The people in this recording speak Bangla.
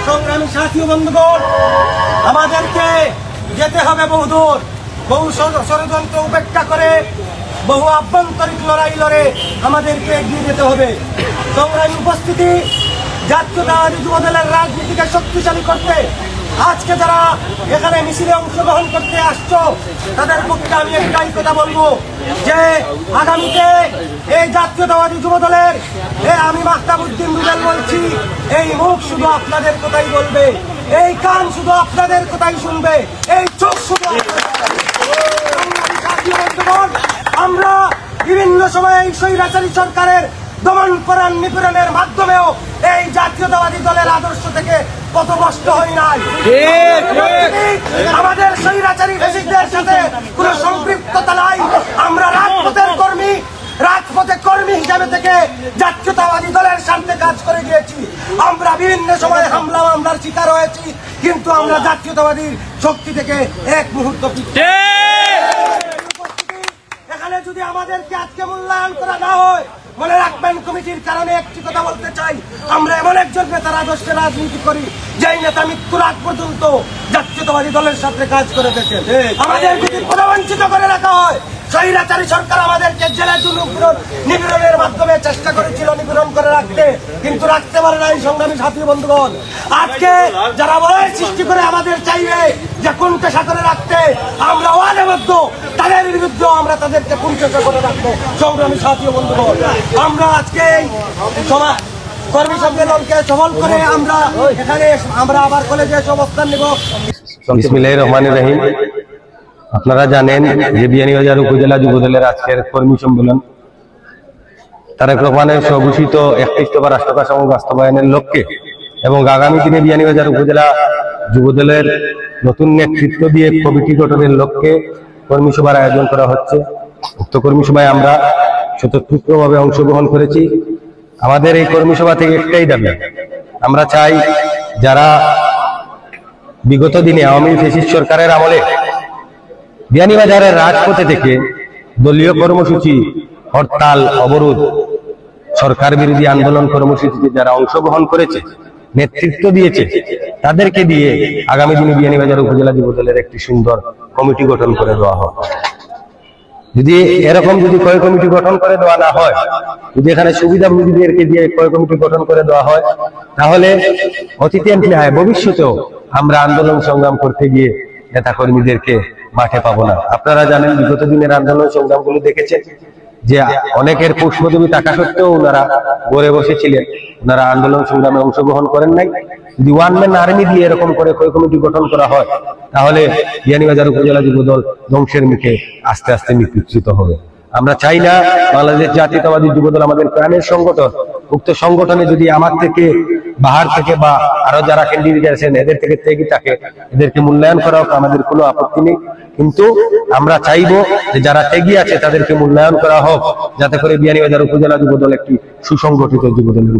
সংগ্রামী সাথী ও বন্ধুগণ, আমাদেরকে যেতে হবে বহুদূর, বহু ষড়যন্ত্র উপেক্ষা করে, বহু আভ্যন্তরিক লড়াই লড়ে আমাদেরকে এগিয়ে যেতে হবে। সংগ্রামী উপস্থিতি, জাতীয়তাবাদী যুবদলের রাজনীতিকে শক্তিশালী করতে আজকে যারা এখানে মিছিলে অংশগ্রহণ করতে আসছো, তাদের পক্ষে আমি একটাই কথা বলবো যে আগামীতে এই জাতীয়তাবাদী যুবদলের আমি মাহতাবউদ্দিন রুবেল বলছি, এই মুখ শুধু আপনাদের কথাই বলবে, এই কান শুধু আপনাদের কথাই শুনবে, এই চোখ শুধু আমরা বিভিন্ন সময়ে এই স্বৈরাচারী সরকারের দমন করার নিপীড়নের মাধ্যমেও এই জাতীয়তাবাদী দলের আদর্শ থেকে কত কষ্ট হয় নাই। আমাদের স্বৈরাচারী ফ্যাসিস্টদের সাথে কোন সম্পৃক্ততা নাই। আমরা রাজপথে কর্মী হিসাবে থেকে জাতীয়তাবাদী দলের সামনে কাজ করে গিয়েছি। আমরা বিভিন্ন সময় হামলার শিকার হয়েছি, কিন্তু আমরা জাতীয়তাবাদী শক্তি থেকে এক মুহূর্ত এখানে যদি আমাদেরকে আজকে মূল্যায়ন করা না হয়, মনে রাখবেন কমিটির কারণে একটি কথা বলতে চাই, আমরা এমন একজন নেতার আদর্শে রাজনীতি করি যেই নেতা মৃত্যুর আগ পর্যন্ত জাতীয়তাবাদী দলের সাথে কাজ করে গেছে। আমাদের যদি প্রবঞ্চিত করে রাখা হয়, স্বৈরাচারী সরকার আমাদেরকে জেলে নিপীড়নের মাধ্যমে চেষ্টা করেছিল নিপীড়ন করে রাখতে, কিন্তু রাখতে পারে নাই। সংগ্রামী সাথী বন্ধুগণ, আজকে যারা বলয় সৃষ্টি করে আমাদের চাইবে যে কুণ্ঠেষা করে রাখতে, আমরা ওয়াদেবদ্ধ তাদের বিরুদ্ধে আমরা তাদেরকে কুণ্ঠেষা করে রাখবো। সংগ্রামী সাথী বন্ধুগণ, আমরা আজকে কর্মী সম্মেলনকে সফল করে আমরা আবার কলেজে অবস্থান নেব। বিসমিল্লাহির রহমানির রহিম। আপনারা জানেন যে বিয়ানীবাজার উপজেলা যুবদলের আজকের কর্মী সম্মেলন তারেক রহমানের স্বঘোষিত 31 দফা রাষ্ট্র কাঠামো বাস্তবায়নের লক্ষ্যে এবং আগামী দিনে বিয়ানীবাজার উপজেলা যুবদলের নতুন নেতৃত্ব দিয়ে কমিটি গঠনের লক্ষ্যে কর্মী সভার আয়োজন করা হচ্ছে। উক্ত কর্মী সভায় আমরা স্বতঃস্ফূর্তভাবে অংশগ্রহণ করেছি। আমাদের এই কর্মী সভা থেকে একটাই দাবি, আমরা চাই যারা বিগত দিনে আওয়ামী ফ্যাসিস্ট সরকারের আমলে বিয়ানীবাজারের রাজপথে থেকে দলীয় কর্মসূচি, হরতাল, অবরোধ, সরকার বিরোধী আন্দোলন কর্মসূচিতে যারা অংশগ্রহণ করেছে, নেতৃত্ব দিয়েছে, তাদেরকে দিয়ে আগামী দিনে বিয়ানীবাজার উপজেলা যুবদলের একটি সুন্দর কমিটি গঠন করে দেওয়া হয়। যদি এরকম ক্রয় কমিটি গঠন করে দেওয়া না হয়, যদি এখানে সুবিধাভোগীদেরকে দিয়ে ক্রয় কমিটি গঠন করে দেওয়া হয়, তাহলে অতীতে ভবিষ্যতেও আমরা আন্দোলন সংগ্রাম করতে গিয়ে নেতা কর্মীদেরকে মাঠে পাবো না। আপনারা জানেন বিগত দিনের আন্দোলন সংগ্রামগুলো দেখেছেন যে অনেকের পুষ্পজমি থাকা সত্ত্বেও ওনারা ঘরে বসেছিলেন, ওনারা আন্দোলন সংগ্রামে অংশগ্রহণ করেন নাই। যদি ওয়ান ম্যান আর্মি দিয়ে এরকম করে ক্রয় কমিটি গঠন করা হয়, তাহলে বিয়ানীবাজার উপজেলা যুবদল ধ্বংসের মুখে আস্তে আস্তে নিপীড়িত হবে। আমরা চাই না বাংলাদেশ জাতীয়তাবাদী যুবদল আমাদের প্রাণের সংগঠন, উক্ত সংগঠনে যদি আমার থেকে বাহার থেকে বা আরো যারা ক্যান্ডিডেট আছেন এদের থেকে ত্যাগী থাকে, এদেরকে মূল্যায়ন করা হোক, আমাদের কোনো আপত্তি নেই। কিন্তু আমরা চাইবো যে যারা ত্যাগী আছে তাদেরকে মূল্যায়ন করা হোক, যাতে করে বিয়ানীবাজার উপজেলা যুবদল একটি সুসংগঠিত যুবদলের